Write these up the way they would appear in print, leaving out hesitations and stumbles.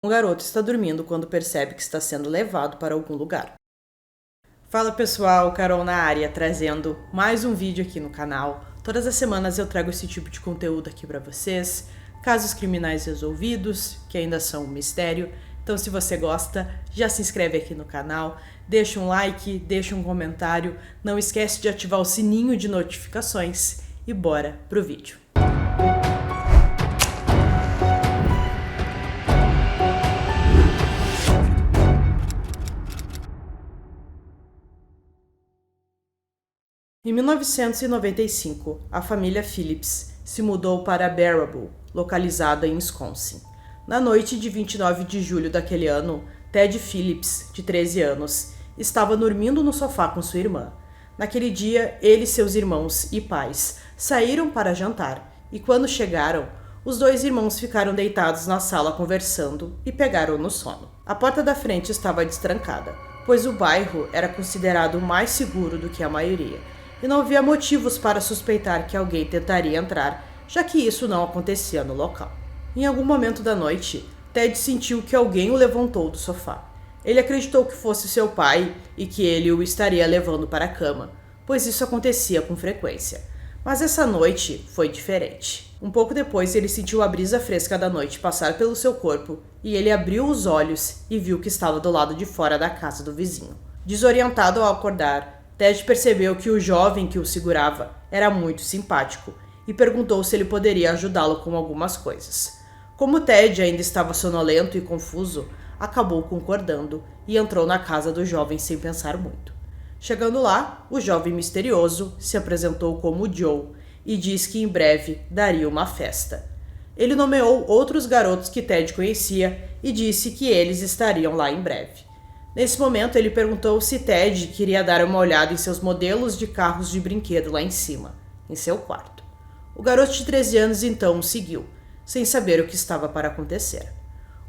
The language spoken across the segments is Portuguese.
Um garoto está dormindo quando percebe que está sendo levado para algum lugar. Fala pessoal, Carol na área, trazendo mais um vídeo aqui no canal. Todas as semanas eu trago esse tipo de conteúdo aqui para vocês, casos criminais resolvidos, que ainda são um mistério. Então se você gosta, já se inscreve aqui no canal, deixa um like, deixa um comentário, não esquece de ativar o sininho de notificações e bora pro vídeo. Em 1995, a família Phillips se mudou para Baraboo, localizada em Wisconsin. Na noite de 29 de julho daquele ano, Ted Phillips, de 13 anos, estava dormindo no sofá com sua irmã. Naquele dia, ele e seus irmãos e pais saíram para jantar e, quando chegaram, os dois irmãos ficaram deitados na sala conversando e pegaram no sono. A porta da frente estava destrancada, pois o bairro era considerado mais seguro do que a maioria, e não havia motivos para suspeitar que alguém tentaria entrar, já que isso não acontecia no local. Em algum momento da noite, Ted sentiu que alguém o levantou do sofá. Ele acreditou que fosse seu pai e que ele o estaria levando para a cama, pois isso acontecia com frequência. Mas essa noite foi diferente. Um pouco depois, ele sentiu a brisa fresca da noite passar pelo seu corpo e ele abriu os olhos e viu que estava do lado de fora da casa do vizinho. Desorientado ao acordar, Ted percebeu que o jovem que o segurava era muito simpático e perguntou se ele poderia ajudá-lo com algumas coisas. Como Ted ainda estava sonolento e confuso, acabou concordando e entrou na casa do jovem sem pensar muito. Chegando lá, o jovem misterioso se apresentou como Joe e disse que em breve daria uma festa. Ele nomeou outros garotos que Ted conhecia e disse que eles estariam lá em breve. Nesse momento, ele perguntou se Ted queria dar uma olhada em seus modelos de carros de brinquedo lá em cima, em seu quarto. O garoto de 13 anos então o seguiu, sem saber o que estava para acontecer.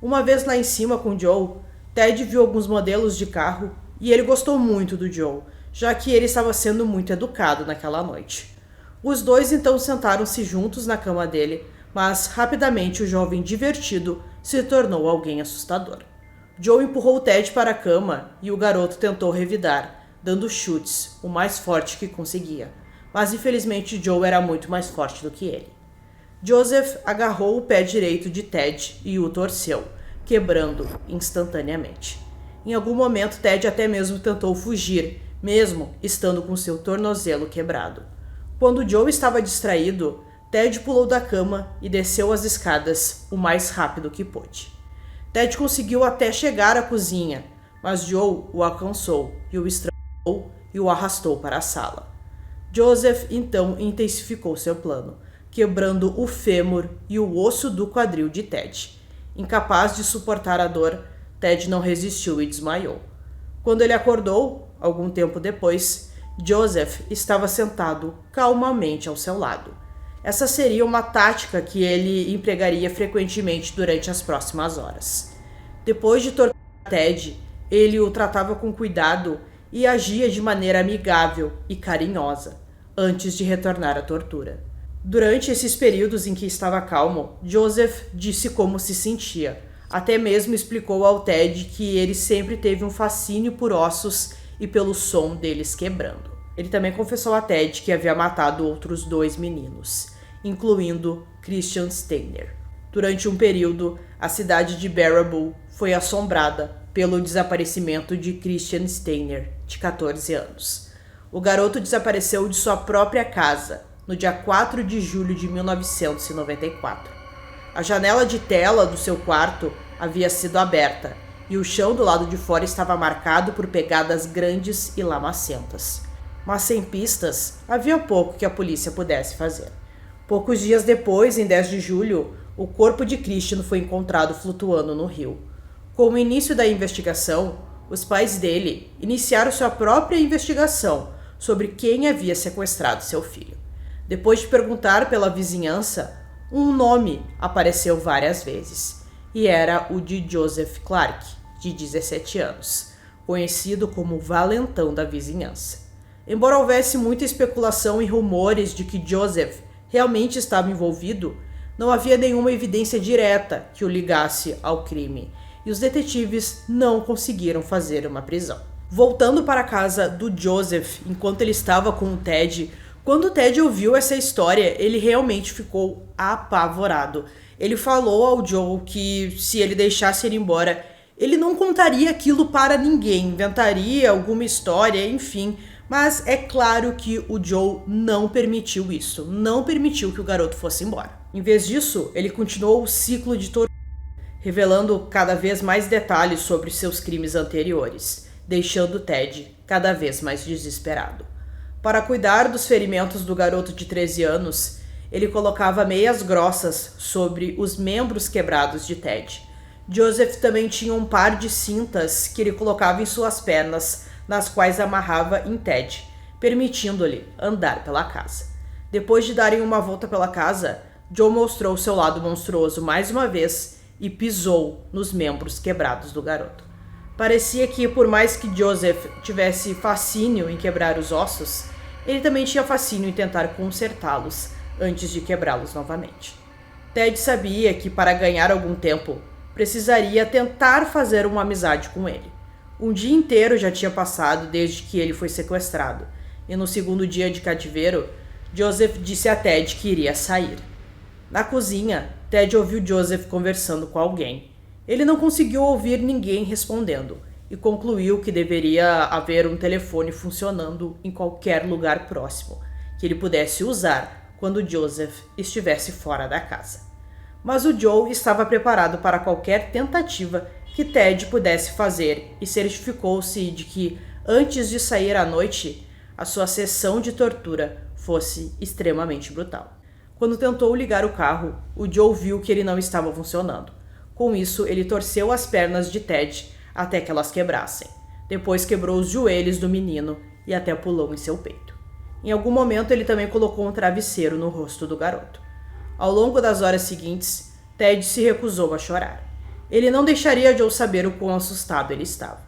Uma vez lá em cima com Joe, Ted viu alguns modelos de carro e ele gostou muito do Joe, já que ele estava sendo muito educado naquela noite. Os dois então sentaram-se juntos na cama dele, mas rapidamente o jovem divertido se tornou alguém assustador. Joe empurrou Ted para a cama e o garoto tentou revidar, dando chutes, o mais forte que conseguia. Mas infelizmente Joe era muito mais forte do que ele. Joseph agarrou o pé direito de Ted e o torceu, quebrando instantaneamente. Em algum momento Ted até mesmo tentou fugir, mesmo estando com seu tornozelo quebrado. Quando Joe estava distraído, Ted pulou da cama e desceu as escadas o mais rápido que pôde. Ted conseguiu até chegar à cozinha, mas Joe o alcançou e o estrangulou e o arrastou para a sala. Joseph então intensificou seu plano, quebrando o fêmur e o osso do quadril de Ted. Incapaz de suportar a dor, Ted não resistiu e desmaiou. Quando ele acordou, algum tempo depois, Joseph estava sentado calmamente ao seu lado. Essa seria uma tática que ele empregaria frequentemente durante as próximas horas. Depois de torturar Ted, ele o tratava com cuidado e agia de maneira amigável e carinhosa, antes de retornar à tortura. Durante esses períodos em que estava calmo, Joseph disse como se sentia. Até mesmo explicou ao Ted que ele sempre teve um fascínio por ossos e pelo som deles quebrando. Ele também confessou a Ted que havia matado outros 2 meninos, incluindo Christian Steiner. Durante um período, a cidade de Baraboo foi assombrada pelo desaparecimento de Christian Steiner, de 14 anos. O garoto desapareceu de sua própria casa no dia 4 de julho de 1994. A janela de tela do seu quarto havia sido aberta e o chão do lado de fora estava marcado por pegadas grandes e lamacentas. Mas sem pistas, havia pouco que a polícia pudesse fazer. Poucos dias depois, em 10 de julho, o corpo de Christian foi encontrado flutuando no rio. Com o início da investigação, os pais dele iniciaram sua própria investigação sobre quem havia sequestrado seu filho. Depois de perguntar pela vizinhança, um nome apareceu várias vezes, e era o de Joseph Clark, de 17 anos, conhecido como Valentão da vizinhança. Embora houvesse muita especulação e rumores de que Joseph realmente estava envolvido, não havia nenhuma evidência direta que o ligasse ao crime, e os detetives não conseguiram fazer uma prisão. Voltando para a casa do Joseph, enquanto ele estava com o Ted, quando o Ted ouviu essa história, ele realmente ficou apavorado. Ele falou ao Joe que se ele deixasse ele embora, ele não contaria aquilo para ninguém, inventaria alguma história, enfim. Mas é claro que o Joe não permitiu isso, não permitiu que o garoto fosse embora. Em vez disso, ele continuou o ciclo de tortura, revelando cada vez mais detalhes sobre seus crimes anteriores, deixando Ted cada vez mais desesperado. Para cuidar dos ferimentos do garoto de 13 anos, ele colocava meias grossas sobre os membros quebrados de Ted. Joseph também tinha um par de cintas que ele colocava em suas pernas, nas quais amarrava em Ted, permitindo-lhe andar pela casa. Depois de darem uma volta pela casa, Joe mostrou seu lado monstruoso mais uma vez e pisou nos membros quebrados do garoto. Parecia que, por mais que Joseph tivesse fascínio em quebrar os ossos, ele também tinha fascínio em tentar consertá-los antes de quebrá-los novamente. Ted sabia que, para ganhar algum tempo, precisaria tentar fazer uma amizade com ele. Um dia inteiro já tinha passado desde que ele foi sequestrado, e no segundo dia de cativeiro, Joseph disse a Ted que iria sair. Na cozinha, Ted ouviu Joseph conversando com alguém. Ele não conseguiu ouvir ninguém respondendo, e concluiu que deveria haver um telefone funcionando em qualquer lugar próximo, que ele pudesse usar quando Joseph estivesse fora da casa. Mas o Joe estava preparado para qualquer tentativa que Ted pudesse fazer e certificou-se de que, antes de sair à noite, a sua sessão de tortura fosse extremamente brutal. Quando tentou ligar o carro, o Joe viu que ele não estava funcionando. Com isso, ele torceu as pernas de Ted até que elas quebrassem. Depois quebrou os joelhos do menino e até pulou em seu peito. Em algum momento, ele também colocou um travesseiro no rosto do garoto. Ao longo das horas seguintes, Ted se recusou a chorar. Ele não deixaria Joe saber o quão assustado ele estava.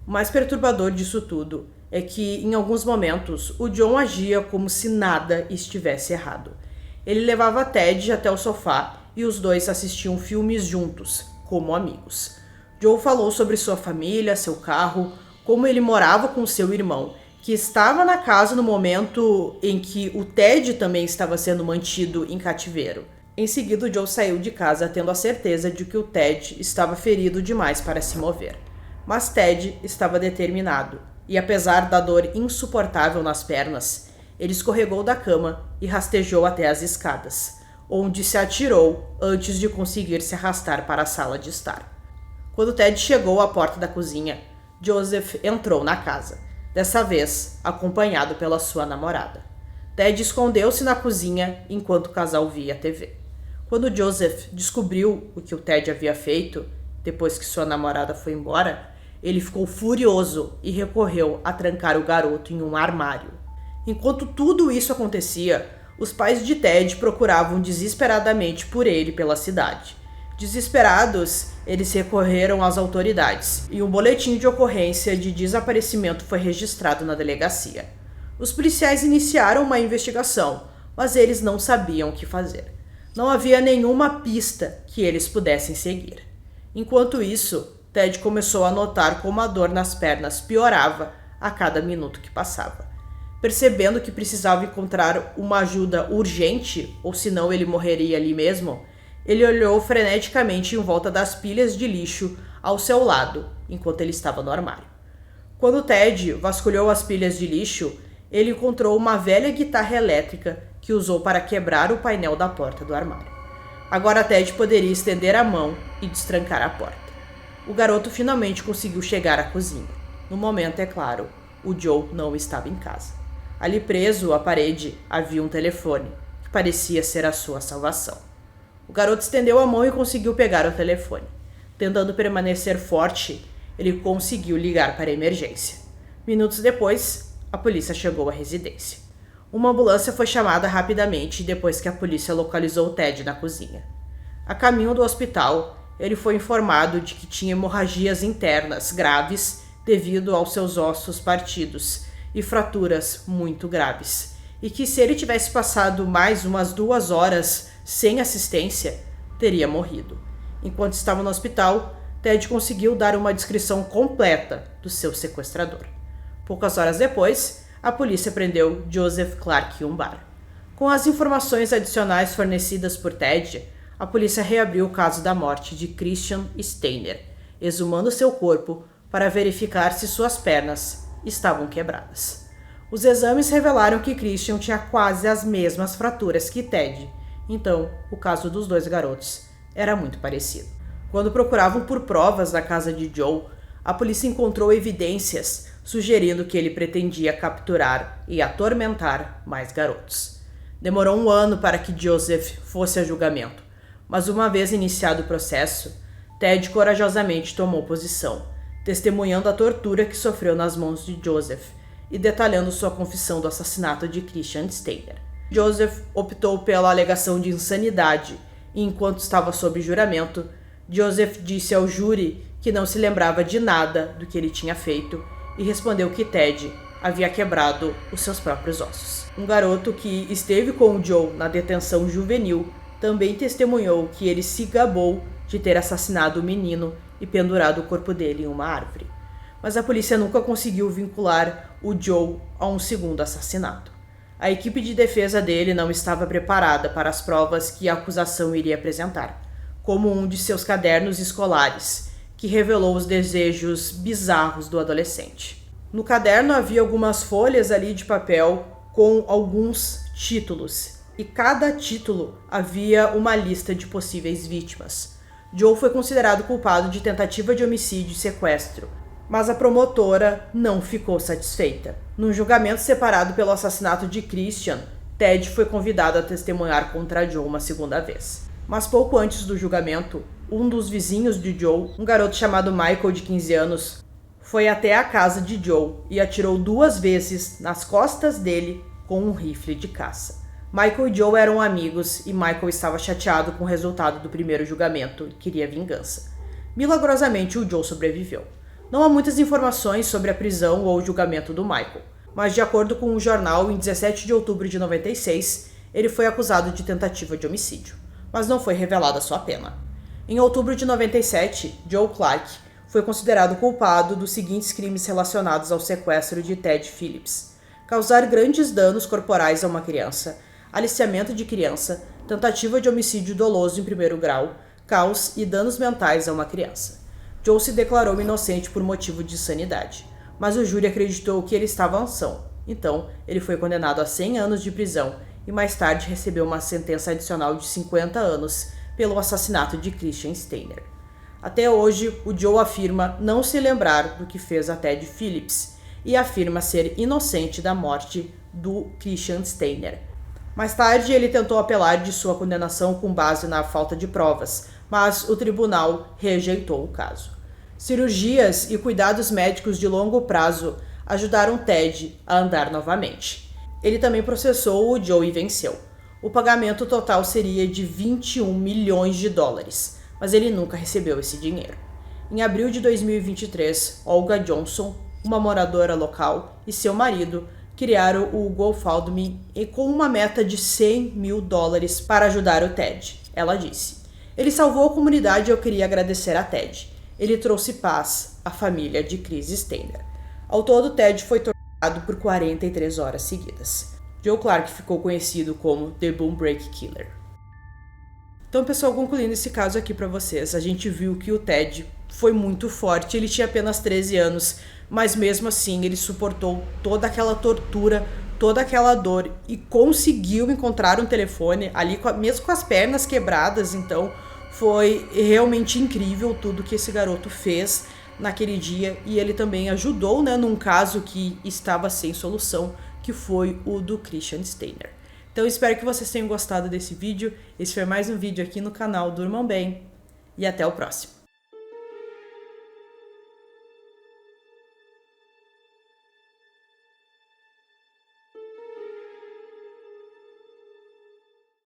O mais perturbador disso tudo é que, em alguns momentos, o John agia como se nada estivesse errado. Ele levava Ted até o sofá e os dois assistiam filmes juntos, como amigos. Joe falou sobre sua família, seu carro, como ele morava com seu irmão, que estava na casa no momento em que o Ted também estava sendo mantido em cativeiro. Em seguida, Joe saiu de casa tendo a certeza de que o Ted estava ferido demais para se mover. Mas Ted estava determinado, e apesar da dor insuportável nas pernas, ele escorregou da cama e rastejou até as escadas, onde se atirou antes de conseguir se arrastar para a sala de estar. Quando Ted chegou à porta da cozinha, Joseph entrou na casa, dessa vez acompanhado pela sua namorada. Ted escondeu-se na cozinha enquanto o casal via a TV. Quando Joseph descobriu o que o Ted havia feito, depois que sua namorada foi embora, ele ficou furioso e recorreu a trancar o garoto em um armário. Enquanto tudo isso acontecia, os pais de Ted procuravam desesperadamente por ele pela cidade. Desesperados, eles recorreram às autoridades e um boletim de ocorrência de desaparecimento foi registrado na delegacia. Os policiais iniciaram uma investigação, mas eles não sabiam o que fazer. Não havia nenhuma pista que eles pudessem seguir. Enquanto isso, Ted começou a notar como a dor nas pernas piorava a cada minuto que passava. Percebendo que precisava encontrar uma ajuda urgente, ou senão ele morreria ali mesmo, ele olhou freneticamente em volta das pilhas de lixo ao seu lado, enquanto ele estava no armário. Quando Ted vasculhou as pilhas de lixo, ele encontrou uma velha guitarra elétrica que usou para quebrar o painel da porta do armário. Agora Ted poderia estender a mão e destrancar a porta. O garoto finalmente conseguiu chegar à cozinha. No momento, é claro, o Joe não estava em casa. Ali preso à parede havia um telefone, que parecia ser a sua salvação. O garoto estendeu a mão e conseguiu pegar o telefone. Tentando permanecer forte, ele conseguiu ligar para a emergência. Minutos depois, a polícia chegou à residência. Uma ambulância foi chamada rapidamente depois que a polícia localizou Ted na cozinha. A caminho do hospital, ele foi informado de que tinha hemorragias internas graves devido aos seus ossos partidos e fraturas muito graves, e que se ele tivesse passado mais umas 2 horas sem assistência, teria morrido. Enquanto estava no hospital, Ted conseguiu dar uma descrição completa do seu sequestrador. Poucas horas depois, a polícia prendeu Joseph Clark em um bar. Com as informações adicionais fornecidas por Ted, a polícia reabriu o caso da morte de Christian Steiner, exumando seu corpo para verificar se suas pernas estavam quebradas. Os exames revelaram que Christian tinha quase as mesmas fraturas que Ted, então o caso dos dois garotos era muito parecido. Quando procuravam por provas na casa de Joe, a polícia encontrou evidências sugerindo que ele pretendia capturar e atormentar mais garotos. Demorou 1 ano para que Joseph fosse a julgamento, mas uma vez iniciado o processo, Ted corajosamente tomou posição, testemunhando a tortura que sofreu nas mãos de Joseph e detalhando sua confissão do assassinato de Christian Steiner. Joseph optou pela alegação de insanidade e, enquanto estava sob juramento, Joseph disse ao júri que não se lembrava de nada do que ele tinha feito e respondeu que Ted havia quebrado os seus próprios ossos. Um garoto que esteve com o Joe na detenção juvenil também testemunhou que ele se gabou de ter assassinado o menino e pendurado o corpo dele em uma árvore. Mas a polícia nunca conseguiu vincular o Joe a um segundo assassinato. A equipe de defesa dele não estava preparada para as provas que a acusação iria apresentar, como um de seus cadernos escolares, que revelou os desejos bizarros do adolescente. No caderno havia algumas folhas ali de papel com alguns títulos, e cada título havia uma lista de possíveis vítimas. Joe foi considerado culpado de tentativa de homicídio e sequestro, mas a promotora não ficou satisfeita. Num julgamento separado pelo assassinato de Christian, Ted foi convidado a testemunhar contra Joe uma segunda vez. Mas pouco antes do julgamento, um dos vizinhos de Joe, um garoto chamado Michael, de 15 anos, foi até a casa de Joe e atirou 2 vezes nas costas dele com um rifle de caça. Michael e Joe eram amigos e Michael estava chateado com o resultado do primeiro julgamento e queria vingança. Milagrosamente, o Joe sobreviveu. Não há muitas informações sobre a prisão ou o julgamento do Michael, mas de acordo com um jornal, em 17 de outubro de 96, ele foi acusado de tentativa de homicídio, mas não foi revelada sua pena. Em outubro de 97, Joe Clark foi considerado culpado dos seguintes crimes relacionados ao sequestro de Ted Phillips: causar grandes danos corporais a uma criança, aliciamento de criança, tentativa de homicídio doloso em primeiro grau, caos e danos mentais a uma criança. Joe se declarou inocente por motivo de insanidade, mas o júri acreditou que ele estava são. Então, ele foi condenado a 100 anos de prisão e mais tarde recebeu uma sentença adicional de 50 anos pelo assassinato de Christian Steiner. Até hoje, o Joe afirma não se lembrar do que fez a Ted Phillips e afirma ser inocente da morte do Christian Steiner. Mais tarde, ele tentou apelar de sua condenação com base na falta de provas, mas o tribunal rejeitou o caso. Cirurgias e cuidados médicos de longo prazo ajudaram Ted a andar novamente. Ele também processou o Joe e venceu. O pagamento total seria de 21 milhões de dólares, mas ele nunca recebeu esse dinheiro. Em abril de 2023, Olga Johnson, uma moradora local, e seu marido criaram o GoFundMe com uma meta de 100 mil dólares para ajudar o Ted. Ela disse: "Ele salvou a comunidade e eu queria agradecer a Ted. Ele trouxe paz à família de Chris Steiner." Ao todo, Ted foi torturado por 43 horas seguidas. Joe Clark ficou conhecido como The Boom Break Killer. Então, pessoal, concluindo esse caso aqui para vocês, a gente viu que o Ted foi muito forte. Ele tinha apenas 13 anos, mas mesmo assim ele suportou toda aquela tortura, toda aquela dor e conseguiu encontrar um telefone ali, mesmo com as pernas quebradas. Então, foi realmente incrível tudo que esse garoto fez naquele dia, e ele também ajudou, num caso que estava sem solução, que foi o do Christian Steiner. Então, espero que vocês tenham gostado desse vídeo. Esse foi mais um vídeo aqui no canal Durmam Bem, e até o próximo.